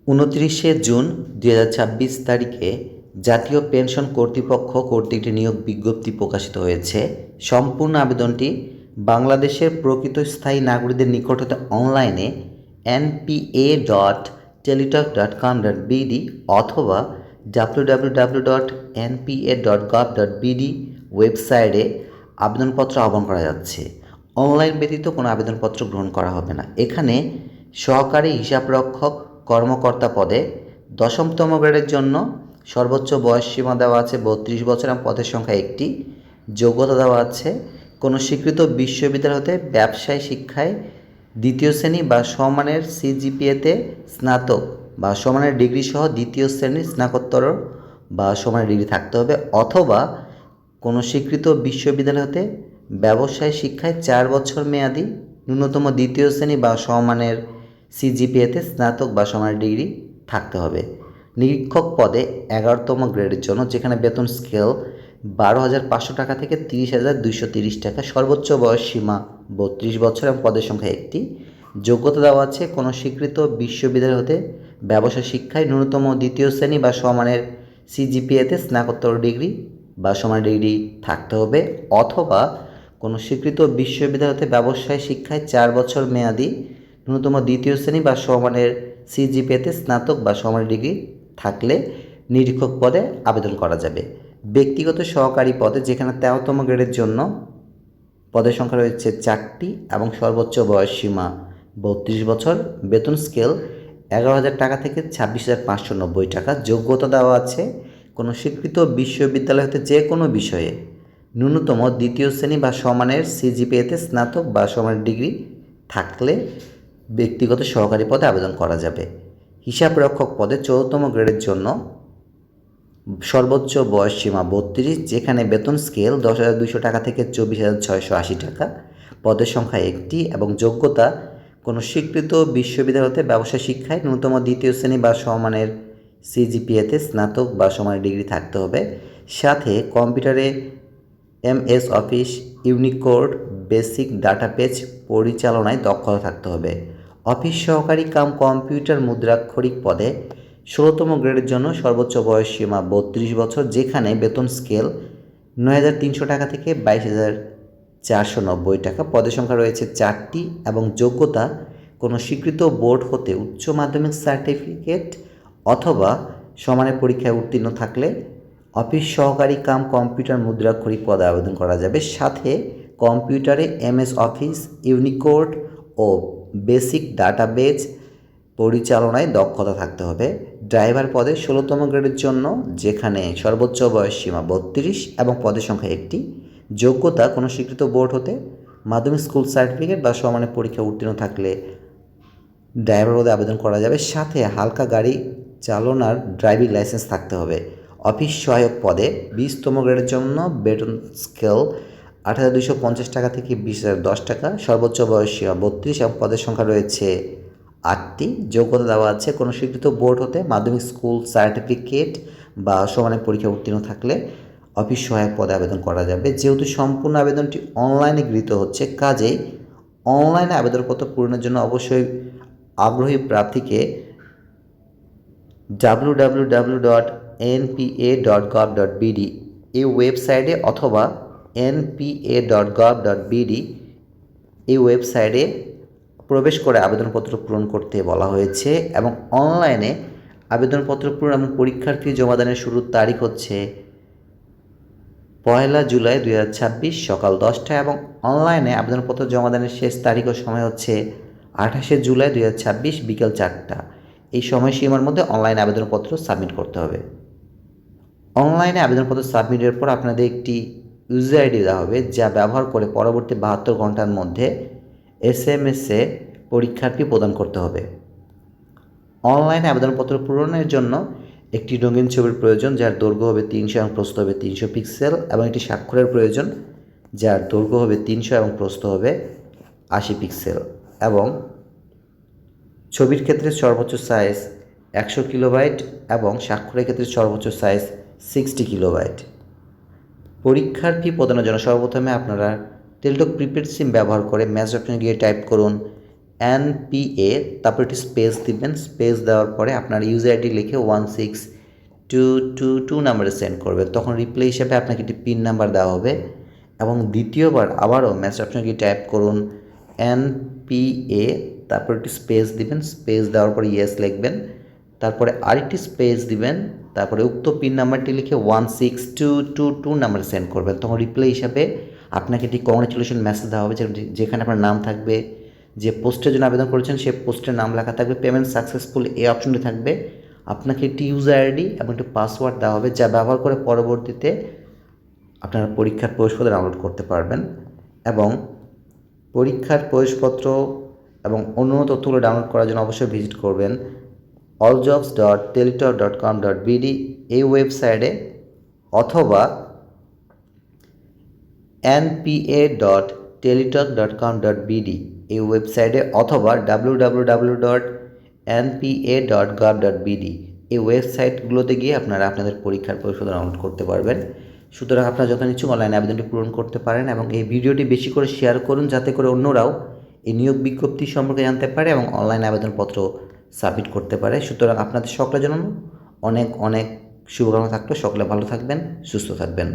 29 June 2026 তারিখে জাতীয় pension কর্তৃপক্ষ কর্তৃক একটি নিয়োগ বিজ্ঞপ্তি প্রকাশিত হয়েছে। সম্পূর্ণ আবেদনটি বাংলাদেশের প্রকৃত স্থায়ী নাগরিকদের নিকট হতে অনলাইনে npa.teletalk.com.bd অথবা www.npa.gov.bd ওয়েবসাইটে আবেদনপত্র আহ্বান করা যাচ্ছে। অনলাইন ব্যতীত কোনো আবেদনপত্র গ্রহণ করা হবে না। এখানে সহকারী হিসাবরক্ষক কর্মকর্তা পদে 10তম গ্রেডের জন্য সর্বোচ্চ বয়স সীমা দেওয়া আছে 32 বছর এবং পদের সংখ্যা একটি। যোগ্যতা দেওয়া আছে কোনো স্বীকৃত বিশ্ববিদ্যালয় হতে ব্যবসায় শিক্ষায় দ্বিতীয় শ্রেণী বা সমানের সিজিপিএতে স্নাতক বা সমানের ডিগ্রি সহ দ্বিতীয় শ্রেণীর স্নাতকোত্তর বা সমানের ডিগ্রি থাকতে হবে, অথবা কোনো স্বীকৃত বিশ্ববিদ্যালয় হতে ব্যবসায় শিক্ষায় 4 বছর মেয়াদি ন্যূনতম দ্বিতীয় শ্রেণী বা সমানের সিজিপিএতে স্নাতক বা সমানের ডিগ্রি থাকতে হবে। নিরীক্ষক পদে 11তম গ্রেডের জন্য যেখানে বেতন স্কেল 12,500 টাকা থেকে 30,230 টাকা, সর্বোচ্চ বয়স সীমা 32 বছর এবং পদের সংখ্যা একটি। যোগ্যতা দেওয়া আছে কোনো স্বীকৃত বিশ্ববিদ্যালয় হতে ব্যবসা শিক্ষায় ন্যূনতম দ্বিতীয় শ্রেণী বা সমানের সিজিপিএতে স্নাতকোত্তর ডিগ্রি বা সমান ডিগ্রি থাকতে হবে, অথবা কোনো স্বীকৃত বিশ্ববিদ্যালয় হতে ব্যবসায় শিক্ষায় 4 বছর মেয়াদি ন্যূনতম দ্বিতীয় শ্রেণী বা সমানের সিজিপিএতে স্নাতক বা সমানের ডিগ্রি থাকলে নিরীক্ষক পদে আবেদন করা যাবে। ব্যক্তিগত সহকারী পদে যেখানে 13তম গ্রেডের জন্য পদের সংখ্যা রয়েছে 4টি এবং সর্বোচ্চ বয়স সীমা 32 বছর, বেতন স্কেল 11,000 টাকা থেকে 26,590 টাকা। যোগ্যতা দেওয়া আছে কোনো স্বীকৃত বিশ্ববিদ্যালয় হতে যে কোনো বিষয়ে ন্যূনতম দ্বিতীয় শ্রেণী বা সমানের সিজিপিএতে স্নাতক বা সমানের ডিগ্রি থাকলে ব্যক্তিগত সহকারী পদে আবেদন করা যাবে। হিসাবরক্ষক পদে 14তম গ্রেডের জন্য সর্বোচ্চ বয়স সীমা 32, যেখানে বেতন স্কেল 10,200 টাকা থেকে 24,680 টাকা, পদের সংখ্যা একটি এবং যোগ্যতা কোনো স্বীকৃত বিশ্ববিদ্যালয় হতে ব্যবসা শিক্ষায় ন্যূনতম দ্বিতীয় শ্রেণী বা সমানের সিজিপিএতে স্নাতক বা সমানের ডিগ্রি থাকতে হবে, সাথে কম্পিউটারে MS office, Unicode, basic database পরিচালনায় দক্ষতা থাকতে হবে। অফিস সহকারী কাম কম্পিউটার মুদ্রাক্ষরিক পদে 16তম গ্রেডের জন্য সর্বোচ্চ বয়স সীমা 32 বছর, যেখানে বেতন স্কেল 9,300 টাকা থেকে 22,490 টাকা, পদের সংখ্যা রয়েছে 4টি এবং যোগ্যতা কোনো স্বীকৃত বোর্ড হতে উচ্চ মাধ্যমিক সার্টিফিকেট অথবা সমানের পরীক্ষায় উত্তীর্ণ থাকলে অফিস সহকারী কাম কম্পিউটার মুদ্রাক্ষরিক পদে আবেদন করা যাবে, সাথে কম্পিউটারে MS অফিস, ইউনিকোড ও বেসিক ডাটাবেজ পরিচালনায় দক্ষতা থাকতে হবে। ড্রাইভার পদে 16তম গ্রেডের জন্য যেখানে সর্বোচ্চ বয়স সীমা 32 এবং পদের সংখ্যা একটি। যোগ্যতা কোনো স্বীকৃত বোর্ড হতে মাধ্যমিক স্কুল সার্টিফিকেট বা সমানের পরীক্ষা উত্তীর্ণ থাকলে ড্রাইভার পদে আবেদন করা যাবে, সাথে হালকা গাড়ি চালনার ড্রাইভিং লাইসেন্স থাকতে হবে। অফিস সহায়ক পদে 20তম গ্রেডের জন্য বেতন স্কেল 8,250 টাকা থেকে 20,010 টাকা, সর্বোচ্চ বয়স সীমা 32 এবং পদের সংখ্যা রয়েছে 8টি। যোগ্যতা দেওয়া আছে কোনো স্বীকৃত বোর্ড হতে মাধ্যমিক স্কুল সার্টিফিকেট বা সমানের পরীক্ষা উত্তীর্ণ থাকলে অফিস সহায়ক পদে আবেদন করা যাবে। যেহেতু সম্পূর্ণ আবেদনটি অনলাইনে গৃহীত হচ্ছে, কাজেই অনলাইনে আবেদনপত্র পূরণের জন্য অবশ্যই আগ্রহী প্রার্থীকে www.npa.gov.bd এই ওয়েবসাইটে অথবা npa.gov.bd এই ওয়েবসাইটে প্রবেশ করে আবেদনপত্র পূরণ করতে বলা হয়েছে এবং অনলাইনে আবেদনপত্র পূরণ এবং পরীক্ষার ফি জমাদানের শুরুর তারিখ হচ্ছে 1 জুলাই 2026 সকাল 10টায় এবং অনলাইনে আবেদনপত্র জমাদানের শেষ তারিখ ও সময় হচ্ছে 28 জুলাই 2026 বিকেল 4টা। এই সময়সীমার মধ্যে অনলাইনে আবেদনপত্র সাবমিট করতে হবে। অনলাইনে আবেদনপত্র সাবমিটের পর আপনাদের একটি ইউজার আইডি দেওয়া হবে, যা ব্যবহার করে পরবর্তী 72 ঘন্টার মধ্যে SMS-এ পরীক্ষার ফি প্রদান করতে হবে। অনলাইনে আবেদনপত্র পূরণের জন্য একটি রঙিন ছবির প্রয়োজন, যার দৈর্ঘ্য হবে 300 এবং প্রস্থ হবে 300 পিক্সেল, এবং একটি স্বাক্ষরের প্রয়োজন, যার দৈর্ঘ্য হবে 300 এবং প্রস্থ হবে 80 পিক্সেল, এবং ছবির ক্ষেত্রে সর্বোচ্চ সাইজ 100 কিলোবাইট এবং স্বাক্ষরের ক্ষেত্রে সর্বোচ্চ সাইজ 60 কিলোবাইট। পরীক্ষার ফি প্রদানের জন্য সর্বপ্রথমে আপনারা টেলিটক প্রিপেড সিম ব্যবহার করে ম্যাচ অপশনে গিয়ে টাইপ করুন NPA, তারপর একটি স্পেস দিবেন। স্পেস দেওয়ার পরে আপনার ইউজার আইডি লিখে 16222 নাম্বারে সেন্ড করবেন। তখন রিপ্লাই হিসেবে আপনাকে একটি পিন নাম্বার দেওয়া হবে এবং দ্বিতীয়বার আবারও মেসেজ অপশনে গিয়ে টাইপ করুন NPA, তারপর একটি স্পেস দিবেন। স্পেস দেওয়ার পরে ইয়েস লিখবেন, তারপরে আরেকটি স্পেস দিবেন, তারপরে উক্ত পিন নাম্বারটি লিখে 16222 নাম্বারে সেন্ড করবেন। তখন রিপ্লাই হিসাবে আপনাকে একটি কংগ্রেচুলেশন মেসেজ দেওয়া হবে, যেখানে আপনার নাম থাকবে, যে পোস্টের জন্য আবেদন করেছেন সে পোস্টের নাম লেখা থাকবে, পেমেন্ট সাকসেসফুল এই অপশনটি থাকবে। আপনাকে একটি ইউজার আইডি এবং একটি পাসওয়ার্ড দেওয়া হবে, যা ব্যবহার করে পরবর্তীতে আপনারা পরীক্ষার প্রবেশপত্র ডাউনলোড করতে পারবেন। এবং পরীক্ষার প্রবেশপত্র এবং অন্যান্য তথ্যগুলো ডাউনলোড করার জন্য অবশ্যই ভিজিট করবেন alljobs.teletalk.com.bd এই ওয়েবসাইটে, অথবা npa.teletalk.com.bd এই ওয়েবসাইটে, অথবা www.npa.gov.bd এই ওয়েবসাইটগুলোতে গিয়ে আপনারা আপনাদের পরীক্ষার প্রবেশপত্র ডাউনলোড করতে পারবেন। সুতরাং আপনারা যথানিচ্ছুক অনলাইনে আবেদনটি পূরণ করতে পারেন এবং এই ভিডিওটি বেশি করে শেয়ার করুন, যাতে করে অন্যরাও এই নিয়োগ বিজ্ঞপ্তি সম্পর্কে জানতে পারে এবং অনলাইন আবেদনপত্র সাবমিট করতে পারে। সুতরাং আপনাদের সকলের জন্য অনেক অনেক শুভকামনা থাকলো। সকলে ভালো থাকবেন, সুস্থ থাকবেন।